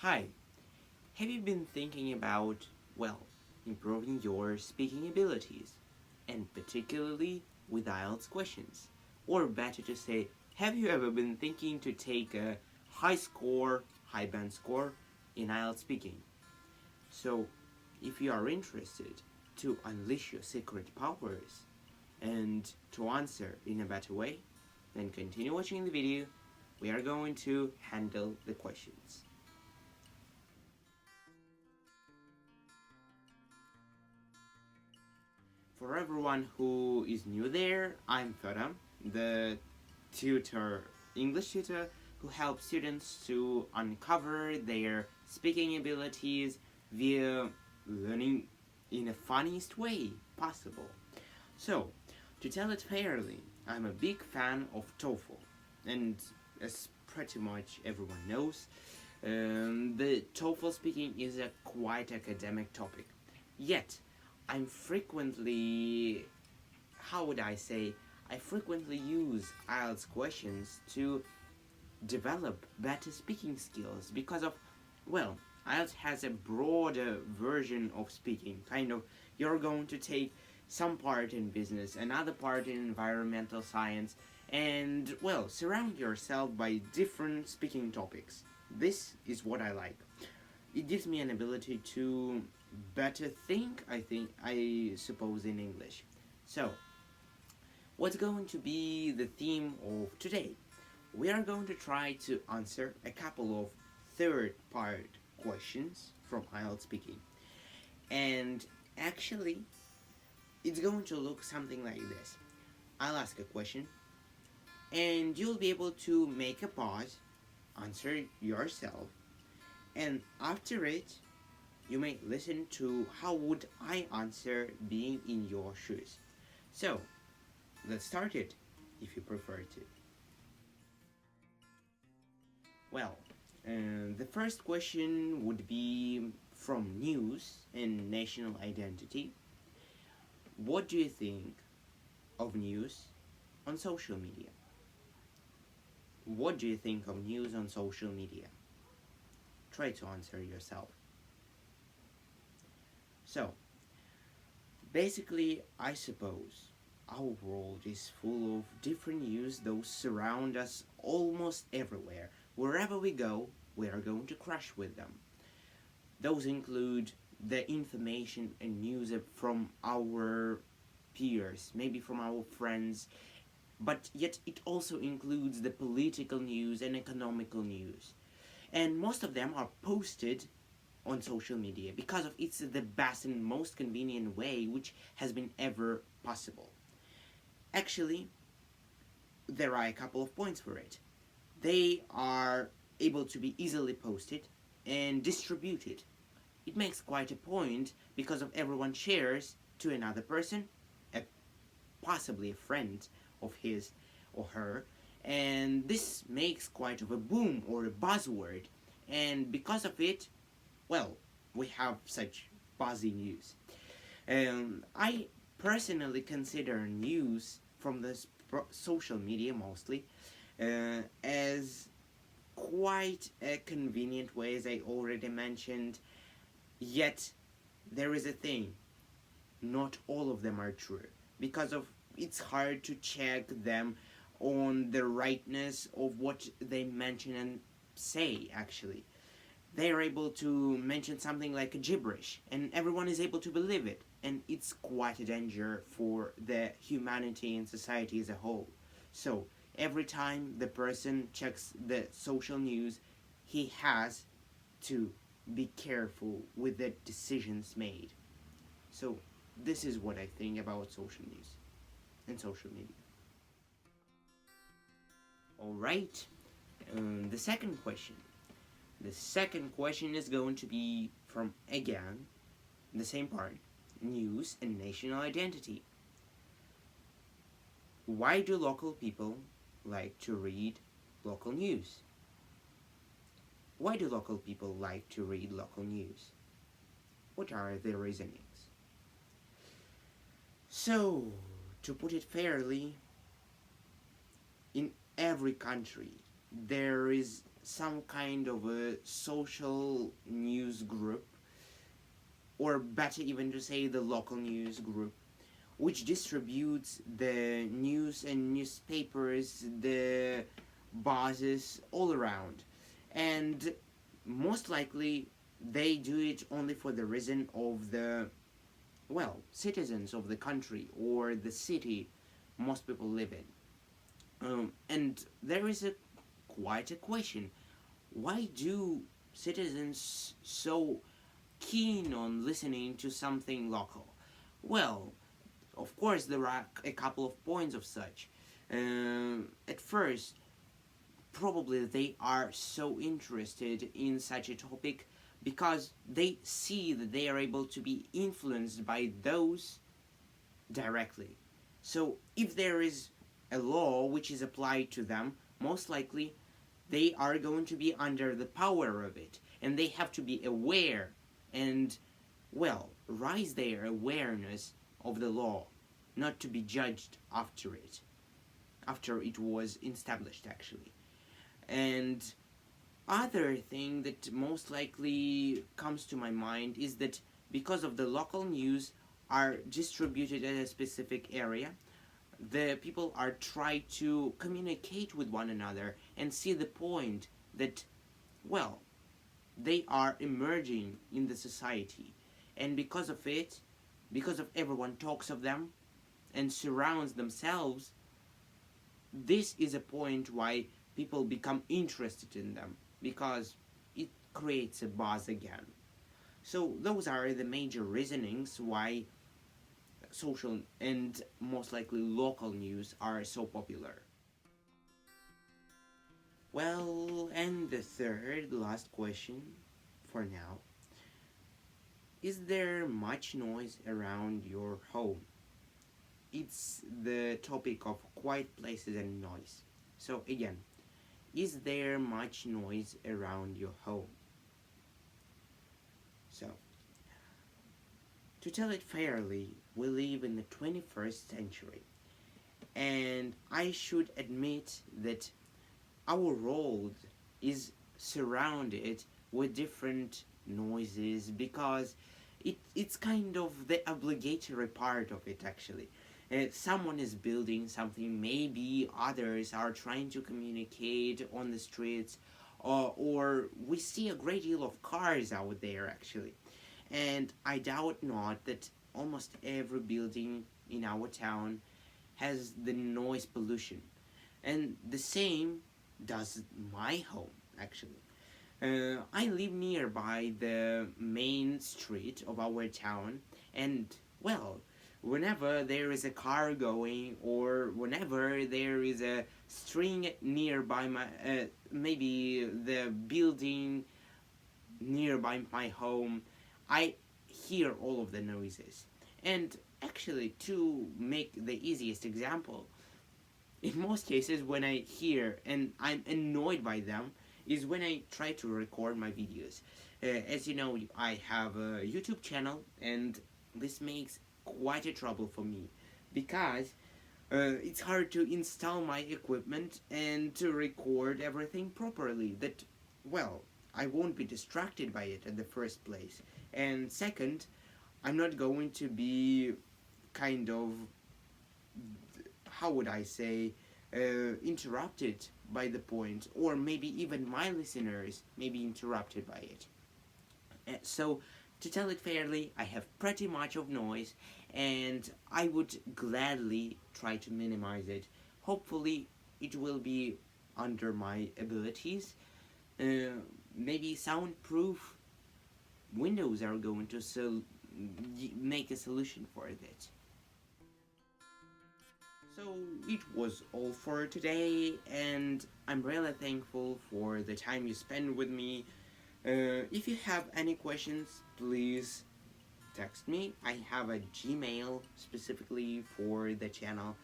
Hi, have you been thinking about, improving your speaking abilities, and particularly with IELTS questions? Or better to say, have you ever been thinking to take a high band score in IELTS speaking? So, if you are interested to unleash your secret powers and to answer in a better way, then continue watching the video. We are going to handle the questions. For everyone who is new there, I'm Farah, the English tutor who helps students to uncover their speaking abilities via learning in a funniest way possible. So, to tell it fairly, I'm a big fan of TOEFL, and as pretty much everyone knows, the TOEFL speaking is a quite academic topic. Yet, I'm frequently, how would I say, I frequently use IELTS questions to develop better speaking skills because of, IELTS has a broader version of speaking. Kind of, you're going to take some part in business, another part in environmental science, and, surround yourself by different speaking topics. This is what I like. It gives me an ability to better think, I suppose, in English. So, what's going to be the theme of today? We are going to try to answer a couple of third part questions from IELTS speaking. And actually, it's going to look something like this. I'll ask a question, and you'll be able to make a pause, answer yourself, and after it, you may listen to how would I answer being in your shoes. So, let's start it, if you prefer to. Well, the first question would be from news and national identity. What do you think of news on social media? What do you think of news on social media? Try to answer yourself. So, basically, I suppose our world is full of different news. Those surround us almost everywhere. Wherever we go, we are going to crash with them. Those include the information and news from our peers, maybe from our friends, but yet it also includes the political news and economical news. And most of them are posted on social media because of it's the best and most convenient way which has been ever possible. Actually, there are a couple of points for it. They are able to be easily posted and distributed. It makes quite a point because of everyone shares to another person, a, possibly a friend of his or her, and this makes quite of a boom or a buzzword, and because of it, we have such buzzy news. I personally consider news from the social media mostly as quite a convenient way, as I already mentioned. Yet, there is a thing: not all of them are true because of it's hard to check them on the rightness of what they mention and say. Actually, they are able to mention something like a gibberish and everyone is able to believe it, and it's quite a danger for the humanity and society as a whole. So every time the person checks the social news, he has to be careful with the decisions made. So this is what I think about social news and social media. Alright, the second question. The second question is going to be from, again, the same part, news and national identity. Why do local people like to read local news? Why do local people like to read local news? What are their reasonings? So, to put it fairly, in every country there is some kind of a social news group, or better even to say the local news group, which distributes the news and newspapers, the buses all around. And most likely they do it only for the reason of the, well, citizens of the country or the city most people live in. And there is a quite a question: why do citizens so keen on listening to something local? Well, of course, there are a couple of points of such. At first, probably they are so interested in such a topic because they see that they are able to be influenced by those directly. So, if there is a law which is applied to them, most likely they are going to be under the power of it, and they have to be aware and, well, raise their awareness of the law, not to be judged after it was established actually. And other thing that most likely comes to my mind is that because of the local news are distributed in a specific area, the people are trying to communicate with one another and see the point that, well, they are emerging in the society. And because of it, because of everyone talks of them and surrounds themselves, this is a point why people become interested in them, because it creates a buzz again. So those are the major reasonings why social and most likely local news are so popular. Well, and the third last question for now: is there much noise around your home? It's the topic of quiet places and noise. So, again, is there much noise around your home? So, to tell it fairly, we live in the 21st century, and I should admit that our world is surrounded with different noises because it's kind of the obligatory part of it actually. Someone is building something, maybe others are trying to communicate on the streets, or we see a great deal of cars out there actually. And I doubt not that almost every building in our town has the noise pollution. And the same does my home, actually. I live nearby the main street of our town, and, well, whenever there is a car going, or whenever there is a string nearby my, maybe the building nearby my home, I hear all of the noises. And actually, to make the easiest example, in most cases, when I hear and I'm annoyed by them, is when I try to record my videos. As you know, I have a YouTube channel, and this makes quite a trouble for me because it's hard to install my equipment and to record everything properly. That, well, I won't be distracted by it in the first place. And second, I'm not going to be kind of, how would I say, interrupted by the point, or maybe even my listeners may be interrupted by it. So, to tell it fairly, I have pretty much of noise, and I would gladly try to minimize it. Hopefully, it will be under my abilities. Maybe soundproof windows are going to make a solution for it. So it was all for today, and I'm really thankful for the time you spent with me. If you have any questions, please text me. I have a Gmail specifically for the channel.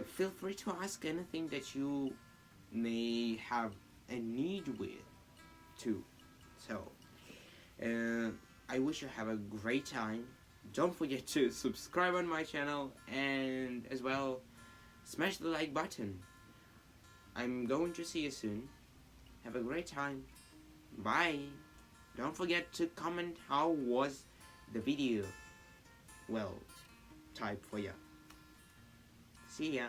Feel free to ask anything that you may have a need with too. So, I wish you have a great time. Don't forget to subscribe on my channel, and as well, smash the like button. I'm going to see you soon. Have a great time. Bye. Don't forget to comment how was the video. Well, type for ya. See ya.